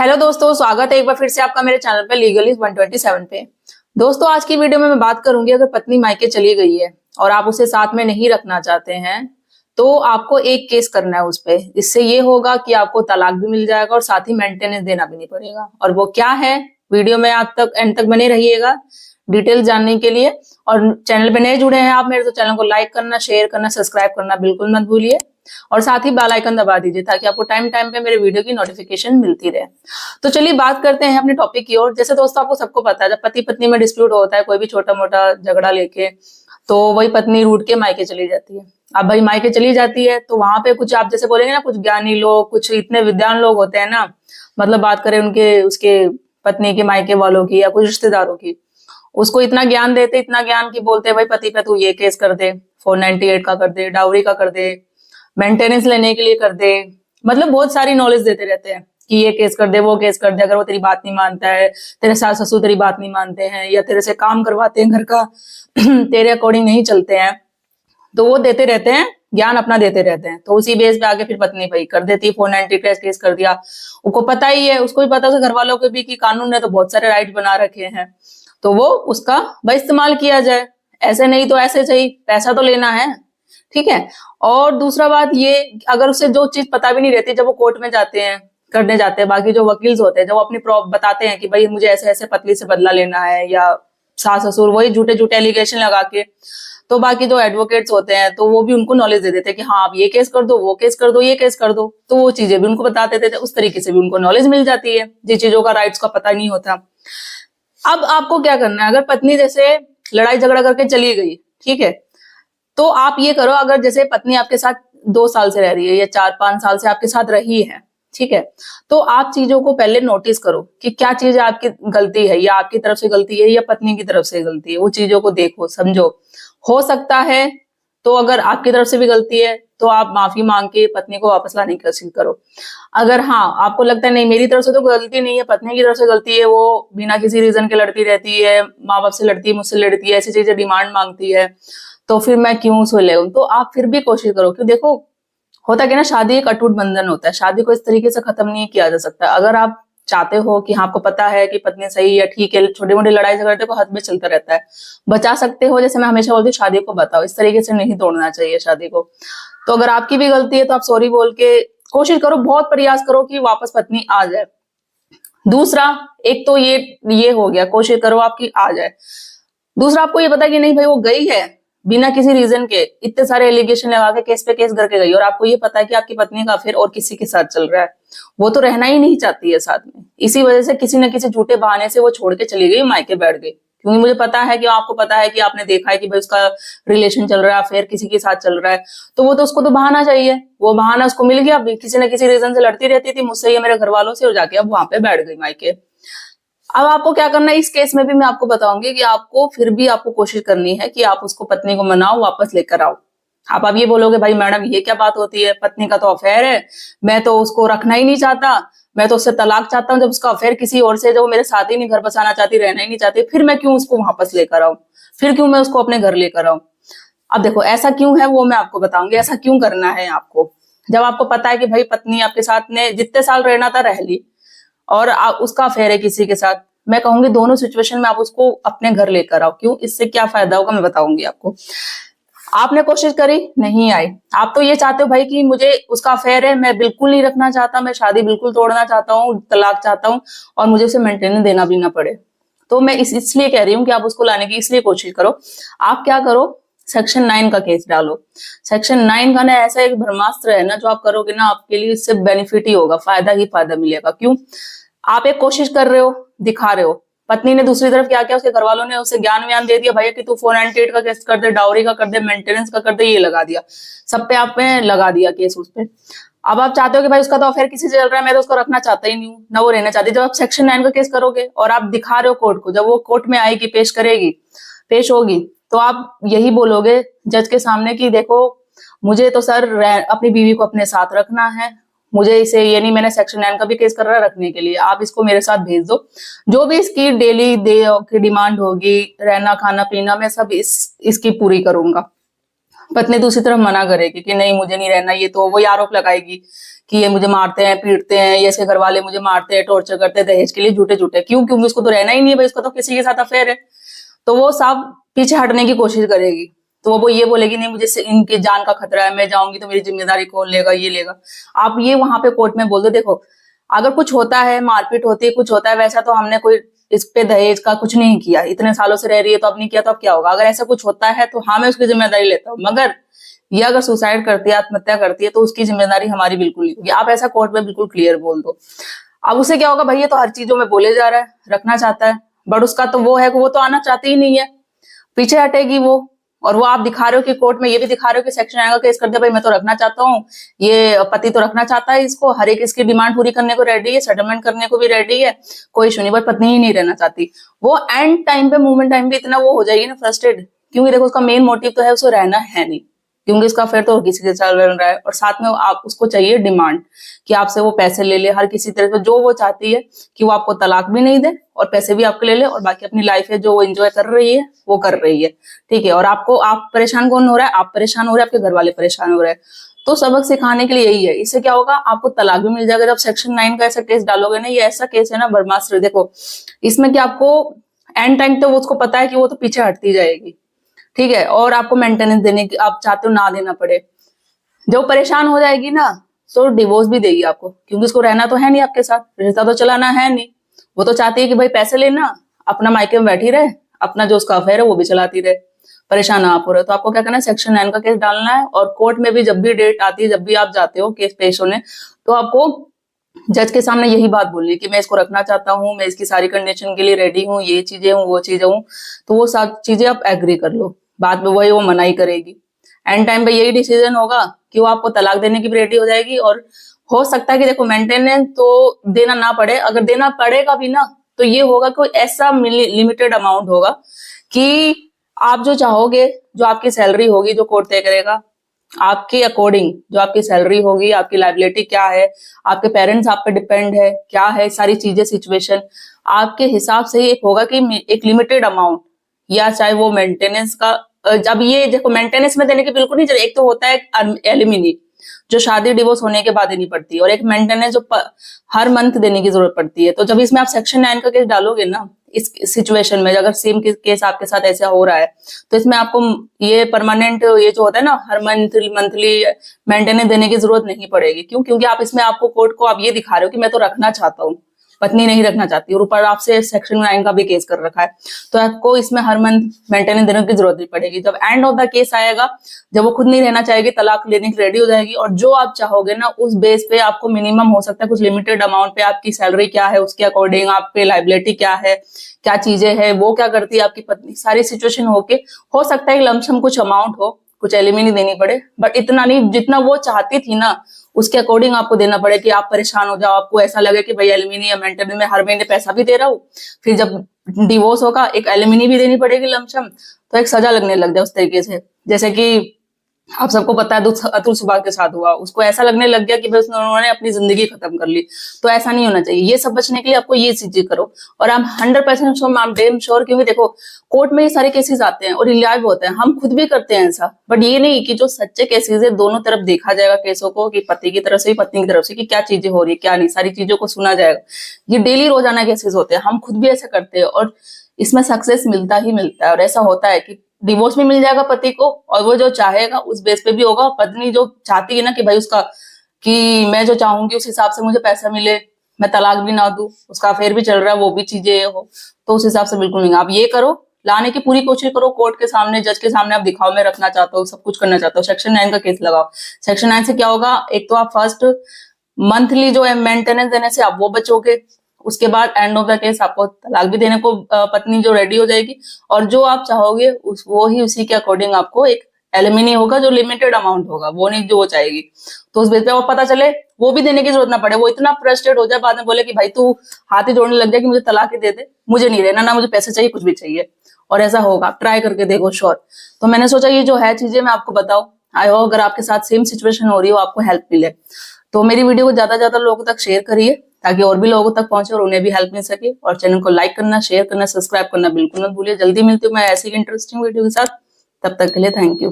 Hello दोस्तों, स्वागत है एक बार फिर से आपका मेरे चैनल पे लीगलिस्ट 127 पे। दोस्तों, आज की वीडियो में मैं बात करूंगी, अगर पत्नी मायके चली गई है और आप उसे साथ में नहीं रखना चाहते हैं तो आपको एक केस करना है उस पे। इससे ये होगा कि आपको तलाक भी मिल जाएगा और साथ ही मेंटेनेंस देना भी नहीं पड़ेगा। और वो क्या है, वीडियो में आज तक एंड तक बने रहिएगा डिटेल जानने के लिए। और चैनल पे नए जुड़े हैं आप मेरे, तो चैनल को लाइक करना, शेयर करना, सब्सक्राइब करना बिल्कुल मत भूलिए। और साथ ही बेल आइकन दबा दीजिए ताकि आपको टाइम टाइम पे मेरे वीडियो की नोटिफिकेशन मिलती रहे। तो चलिए बात करते हैं अपने टॉपिक की ओर। जैसे दोस्तों, आपको सबको पता है, जब पति पत्नी में डिस्प्यूट होता है, कोई भी छोटा मोटा झगड़ा लेके, तो वही पत्नी रूठ के मायके चली जाती है। अब भाई मायके चली जाती है तो वहां पे कुछ आप जैसे बोलेंगे ना, कुछ ज्ञानी लोग, कुछ इतने विद्वान लोग होते हैं ना, मतलब बात करें उनके उसके पत्नी के मायके वालों की या कुछ रिश्तेदारों की, उसको इतना ज्ञान देते, इतना ज्ञान की बोलते हैं भाई पति पे तू ये केस कर दे, 498 का कर दे, डाउरी का कर दे, मेंटेनेंस लेने के लिए कर दे, मतलब बहुत सारी नॉलेज देते रहते हैं कि ये केस कर दे, वो केस कर दे। अगर वो तेरी बात नहीं मानता है, तेरे सास ससुर तेरी बात नहीं मानते हैं या तेरे से काम करवाते हैं घर का तेरे अकॉर्डिंग नहीं चलते हैं, तो वो देते रहते हैं ज्ञान, अपना देते रहते हैं। तो उसी बेस पे आगे फिर पत्नी भाई कर देती है, 490 केस कर दिया। उसको पता ही है, उसको भी पता है घर वालों को भी कि कानून ने तो बहुत सारे राइट बना रखे हैं, तो वो उसका भाई इस्तेमाल किया जाए। ऐसे नहीं तो ऐसे सही, पैसा तो लेना है, ठीक है। और दूसरा बात ये, अगर उसे जो चीज पता भी नहीं रहती, जब वो कोर्ट में जाते हैं करने जाते हैं, बाकी जो वकील होते हैं जब वो अपनी बताते हैं कि भाई मुझे ऐसे ऐसे पत्नी से बदला लेना है, या सास ससुर वही झूठे झूठे एलिगेशन लगा के, तो बाकी जो एडवोकेट्स होते हैं तो वो भी उनको नॉलेज दे देते हैं कि हाँ आप ये केस कर दो, वो केस कर दो, ये केस कर दो, तो वो चीजें भी उनको बता देते थे। उस तरीके से भी उनको नॉलेज मिल जाती है जिन चीजों का राइट्स का पता नहीं होता। अब आपको क्या करना है, अगर पत्नी जैसे लड़ाई झगड़ा करके चली गई, ठीक है, तो आप ये करो, अगर जैसे पत्नी आपके साथ 2 साल से रह रही है या 4-5 साल से आपके साथ रही है, ठीक है, तो आप चीजों को पहले नोटिस करो कि क्या चीज आपकी गलती है, या आपकी तरफ से गलती है या पत्नी की तरफ से गलती है। वो चीजों को देखो, समझो। हो सकता है तो अगर आपकी तरफ से भी गलती है तो आप माफी मांग के पत्नी को वापस लाने की कोशिश करो। अगर हाँ आपको लगता है नहीं मेरी तरफ से तो गलती नहीं है, पत्नी की तरफ से गलती है, वो बिना किसी रीजन के लड़ती रहती है, माँ बाप से लड़ती है, मुझसे लड़ती है, ऐसी चीजें डिमांड मांगती है, तो फिर मैं क्यों उसको ले, तो आप फिर भी कोशिश करो। क्यों, देखो होता क्या ना, शादी एक अटूट बंधन होता है, शादी को इस तरीके से खत्म नहीं किया जा सकता। अगर आप चाहते हो कि हाँ आपको पता है कि पत्नी सही है, ठीक है, छोटी मोटी लड़ाई झगड़े को हद में चलता रहता है, बचा सकते हो, जैसे मैं हमेशा बोलती हूँ शादी को बताओ, इस तरीके से नहीं तोड़ना चाहिए शादी को। तो अगर आपकी भी गलती है तो आप सॉरी बोल के कोशिश करो, बहुत प्रयास करो कि वापस पत्नी आ जाए। दूसरा, एक तो ये हो गया, कोशिश करो आपकी आ जाए। दूसरा, आपको ये पता कि नहीं भाई वो गई है बिना किसी रीजन के, इतने सारे एलिगेशन लगा के केस पे केस करके गई, और आपको ये पता है कि आपकी पत्नी का फिर और किसी के साथ चल रहा है, वो तो रहना ही नहीं चाहती है साथ में, इसी वजह से किसी न किसी झूठे बहाने से वो छोड़ के चली गई, मायके बैठ गई। क्योंकि मुझे पता है कि आपको पता है कि आपने देखा है कि भाई उसका रिलेशन चल रहा है, फिर किसी के साथ चल रहा है, तो वो तो उसको तो बहाना चाहिए, वो बहाना उसको मिल गया। किसी न किसी रीजन से लड़ती रहती थी मुझसे या मेरे घर वालों से, और जाके अब वहां पे बैठ गई मायके। अब आपको क्या करना है, इस केस में भी मैं आपको बताऊंगी कि आपको फिर भी आपको कोशिश करनी है कि आप उसको पत्नी को मनाओ, वापस लेकर आओ। आप अब ये बोलोगे भाई मैडम ये क्या बात होती है, पत्नी का तो अफेयर है, मैं तो उसको रखना ही नहीं चाहता, मैं तो उससे तलाक चाहता हूँ, जब उसका अफेयर किसी और से, जो मेरे साथ ही नहीं घर बसाना चाहती, रहना ही नहीं चाहती, फिर मैं क्यों उसको वापस लेकर आऊं, फिर क्यों मैं उसको अपने घर लेकर आऊं। अब देखो ऐसा क्यों है वो मैं आपको बताऊंगी, ऐसा क्यों करना है आपको। जब आपको पता है कि भाई पत्नी आपके साथ ने जितने साल रहना था रह ली, और उसका अफेयर है किसी के साथ, मैं कहूंगी दोनों सिचुएशन में आप उसको अपने घर लेकर आओ। क्यों, इससे क्या फायदा होगा मैं बताऊंगी आपको। आपने कोशिश करी, नहीं आई, आप तो ये चाहते हो भाई कि मुझे उसका अफेयर है, मैं बिल्कुल नहीं रखना चाहता, मैं शादी बिल्कुल तोड़ना चाहता हूँ, तलाक चाहता हूँ, और मुझे उसे मेंटेनेंस देना भी ना पड़े, तो मैं इसलिए कह रही हूँ कि आप उसको लाने की इसलिए कोशिश करो। आप क्या करो, सेक्शन 9 का केस डालो। सेक्शन 9 का ना ऐसा एक ब्रह्मास्त्र है ना, जो आप करोगे ना आपके लिए इससे बेनिफिट ही होगा, फायदा ही फायदा मिलेगा। क्यों, आप एक कोशिश कर रहे हो, दिखा रहे हो, पत्नी ने दूसरी तरफ क्या किया, उसके घर वालों ने उसे ज्ञान व्यान दे दिया भैया कि तू 498 का केस कर दे, डाउरी का कर दे, मेंटेनेंस का कर दे, ये लगा दिया, सब पे आपने लगा दिया केस उस पे। अब आप चाहते हो कि भाई उसका तो अफेयर किसी से चल रहा है, मैं तो उसको रखना चाहता ही नहीं हूँ, ना वो रहना चाहती। जब आप सेक्शन 9 का केस करोगे और आप दिखा रहे हो कोर्ट को, जब वो कोर्ट में आएगी, पेश करेगी, पेश होगी, तो आप यही बोलोगे जज के सामने कि देखो मुझे तो सर अपनी बीवी को अपने साथ रखना है, मुझे इसे ये नहीं, मैंने सेक्शन 9 का भी केस कर रहा है रखने के लिए, आप इसको मेरे साथ भेज दो, जो भी इसकी डेली डे की डिमांड होगी, रहना खाना पीना, मैं सब इसकी पूरी करूंगा। पत्नी दूसरी तरफ मना करेगी कि नहीं मुझे नहीं रहना, ये तो वही आरोप लगाएगी कि ये मुझे मारते हैं, पीटते हैं, ये इसके घर वाले मुझे मारते हैं, टॉर्चर करते हैं दहेज के लिए, झूठे झूठे। क्यों? क्योंकि उसको तो रहना ही नहीं है भाई, उसका तो किसी के साथ अफेयर है। तो वो सब पीछे हटने की कोशिश करेगी। तो वो ये बोलेगी नहीं मुझे इनकी जान का खतरा है, मैं जाऊंगी तो मेरी जिम्मेदारी कौन लेगा, ये लेगा। आप ये वहां पे कोर्ट में बोल दो, देखो अगर कुछ होता है, मारपीट होती है, कुछ होता है, वैसा तो हमने कोई इस पे दहेज का कुछ नहीं किया, इतने सालों से रह रही है तो अब नहीं किया तो अब क्या होगा। अगर ऐसा कुछ होता है तो हाँ मैं उसकी जिम्मेदारी लेता हूँ, मगर ये अगर सुसाइड करती है, आत्महत्या करती है, तो उसकी जिम्मेदारी हमारी बिल्कुल नहीं होगी। आप ऐसा कोर्ट में बिल्कुल क्लियर बोल दो। अब उसे क्या होगा, भाई ये तो हर चीजों में बोले जा रहा है, रखना चाहता है, बट उसका तो वो है कि वो तो आना चाहती ही नहीं है, पीछे हटेगी वो। और वो आप दिखा रहे हो कि कोर्ट में ये भी दिखा रहे हो कि सेक्शन आएगा केस कर दे, भाई मैं तो रखना चाहता हूँ, ये पति तो रखना चाहता है इसको, हर एक इसकी डिमांड पूरी करने को रेडी है, सेटलमेंट करने को भी रेडी है, कोई इशू नहीं, बट पत्नी ही नहीं रहना चाहती। वो एंड टाइम पे, मूवमेंट टाइम पे इतना वो हो जाएगी ना फ्रस्ट्रेटेड, क्योंकि देखो उसका मेन मोटिव तो है उसको रहना है नहीं, क्योंकि इसका अफेयर तो किसी के साथ बन रहा है। और साथ में आप उसको चाहिए डिमांड कि आपसे वो पैसे ले ले, हर किसी तरह से जो वो चाहती है कि वो आपको तलाक भी नहीं दे और पैसे भी आपके ले ले, और बाकी अपनी लाइफ है जो वो एंजॉय कर रही है वो कर रही है, ठीक है। और आपको, आप परेशान कौन हो रहा है? आप परेशान हो रहे हैं, आपके घर वाले परेशान हो रहे हैं। तो सबक सिखाने के लिए यही है। इससे क्या होगा, आपको तलाक भी मिल जाएगा। जब सेक्शन 9 का ऐसा केस डालोगे ना, ये ऐसा केस है ना ब्रह्मास्त्र। देखो इसमें क्या, आपको एंड टाइम तो वो उसको पता है कि वो तो पीछे हटती जाएगी, ठीक है, और आपको मेंटेनेंस देने की आप चाहते हो ना देना पड़े। जब परेशान हो जाएगी ना तो डिवोर्स भी देगी आपको, क्योंकि उसको रहना तो है नहीं आपके साथ, रिश्ता तो चलाना है नहीं। वो तो चाहती है कि भाई पैसे लेना, अपना मायके में बैठी रहे, अपना जो उसका अफेयर है वो भी चलाती रहे, परेशान आप हो रहे हो। तो आपको क्या करना है, सेक्शन 9 का केस डालना है। और कोर्ट में भी जब भी डेट आती है, जब भी आप जाते हो केस पेश होने, तो आपको जज के सामने यही बात बोलनी कि मैं इसको रखना चाहता हूँ, मैं इसकी सारी कंडीशन के लिए रेडी हूँ, ये चीजें हूँ, वो चीजें हूँ। तो वो सब चीजें आप एग्री कर लो, बाद में वही वो मना ही करेगी। एंड टाइम पे यही डिसीजन होगा कि वो आपको तलाक देने की भी रेडी हो जाएगी। और हो सकता है कि देखो मेंटेनेंस तो देना ना पड़े, अगर देना पड़ेगा भी ना तो ये होगा कोई ऐसा लिमिटेड अमाउंट होगा कि आप जो चाहोगे, जो आपकी सैलरी होगी, जो कोर्ट तय करेगा आपके अकॉर्डिंग, जो आपकी सैलरी होगी, आपकी लाइबिलिटी क्या है, आपके पेरेंट्स आप पे डिपेंड है क्या है, सारी चीजें सिचुएशन आपके हिसाब से ही एक होगा कि एक लिमिटेड अमाउंट, या चाहे वो मेंटेनेंस का। जब ये देखो मेंटेनेंस में देने की बिल्कुल नहीं जरूरत, एक तो होता है एलिमिनी जो शादी डिवोर्स होने के बाद देनी पड़ती है, और एक मेंटेनेंस जो हर मंथ देने की जरूरत पड़ती है। तो जब इसमें आप सेक्शन 9 का केस डालोगे ना, इस सिचुएशन में अगर सेम केस आपके साथ ऐसा हो रहा है, तो इसमें आपको ये परमानेंट, ये जो होता है ना हर मंथली मेंटेनेंस देने की जरूरत नहीं पड़ेगी। क्यों? क्योंकि आप इसमें आपको कोर्ट को आप ये दिखा रहे हो कि मैं तो रखना चाहता हूँ, पत्नी नहीं रखना चाहती, और ऊपर आपसे सेक्शन 9 का भी केस कर रखा है, तो आपको इसमें हर मंथ मेंटेनेंस देने की जरूरत नहीं पड़ेगी। जब एंड ऑफ द केस आएगा, जब वो खुद नहीं रहना चाहेगी, तलाक लेने की रेडी हो जाएगी, और जो आप चाहोगे ना उस बेस पे आपको मिनिमम हो सकता है कुछ लिमिटेड अमाउंट पे, आपकी सैलरी क्या है उसके अकॉर्डिंग, आप पे लाइबिलिटी क्या है, क्या चीजें है, वो क्या करती है आपकी पत्नी, सारी सिचुएशन होके हो सकता है लमसम कुछ अमाउंट हो, कुछ एलिमिनी देनी पड़े, बट इतना नहीं जितना वो चाहती थी ना उसके अकॉर्डिंग आपको देना पड़े, कि आप परेशान हो जाओ, आपको ऐसा लगे कि भाई एलिमिनी या मेंटेनेंस में हर महीने पैसा भी दे रहा हूँ, फिर जब डिवोर्स होगा एक एलिमिनी भी देनी पड़ेगी लमसम, तो एक सजा लगने लग जाए उस तरीके से। जैसे कि आप सबको पता है अतुल सुभाष के साथ हुआ, उसको ऐसा लगने लग गया कि बस उन्होंने अपनी जिंदगी खत्म कर ली। तो ऐसा नहीं होना चाहिए, ये सब बचने के लिए आपको ये चीजें करो। और I'm 100% sure, I am damn sure, क्योंकि देखो कोर्ट में ये सारे केसेस आते हैं और रिलाइव होते हैं, हम खुद भी करते हैं ऐसा, बट ये नहीं कि जो सच्चे केसेस है दोनों तरफ देखा जाएगा केसों को, कि पति की तरफ से भी पत्नी की तरफ से, कि क्या चीजें हो रही है क्या नहीं, सारी चीजों को सुना जाएगा। ये डेली रोजाना केसेस होते हैं, हम खुद भी ऐसा करते हैं, और इसमें सक्सेस मिलता ही मिलता है। और ऐसा होता है कि डिवोर्स भी मिल जाएगा पति को, और वो जो चाहेगा उस बेस पे भी होगा। पत्नी जो चाहती है ना कि भाई उसका, कि मैं जो चाहूंगी उस हिसाब से मुझे पैसा मिले, मैं तलाक भी ना दूं, उसका अफेयर भी चल रहा है, वो भी चीजें हो, तो उस हिसाब से बिल्कुल नहीं। आप ये करो, लाने की पूरी कोशिश करो कोर्ट के सामने, जज के सामने, आप दिखाओ मैं रखना चाहता हूँ, सब कुछ करना चाहता हूँ, सेक्शन 9 का केस लगाओ। सेक्शन 9 से क्या होगा, एक तो आप फर्स्ट मंथली जो है मेंटेनेंस देने से आप वो बचोगे, उसके बाद एंड ऑफ द केस आपको तलाक भी देने को पत्नी जो रेडी हो जाएगी, और जो आप चाहोगे वो ही उसी के अकॉर्डिंग आपको एक एलिमिनी होगा, जो लिमिटेड अमाउंट होगा, वो नहीं जो वो चाहेगी। तो उस बेस पे वो पता चले, वो भी देने की जरूरत ना पड़े, वो इतना फ्रस्ट्रेट हो जाए बाद में बोले कि भाई तू हाथ ही जोड़ने लग जाए कि मुझे तलाक ही दे दे, मुझे नहीं रहना, ना मुझे पैसे चाहिए, कुछ भी चाहिए। और ऐसा होगा, ट्राई करके देखो श्योर। तो मैंने सोचा ये जो है चीजें मैं आपको बताऊं, आई होप अगर आपके साथ सेम सिचुएशन हो रही हो आपको हेल्प मिले। तो मेरी वीडियो को ज्यादा से ज्यादा लोगों तक शेयर करिए, ताकि और भी लोगों तक पहुंचे और उन्हें भी हेल्प मिल सके। और चैनल को लाइक करना, शेयर करना, सब्सक्राइब करना बिल्कुल मत भूलिए। जल्दी मिलती हूँ मैं ऐसी इंटरेस्टिंग वीडियो के साथ, तब तक के लिए थैंक यू।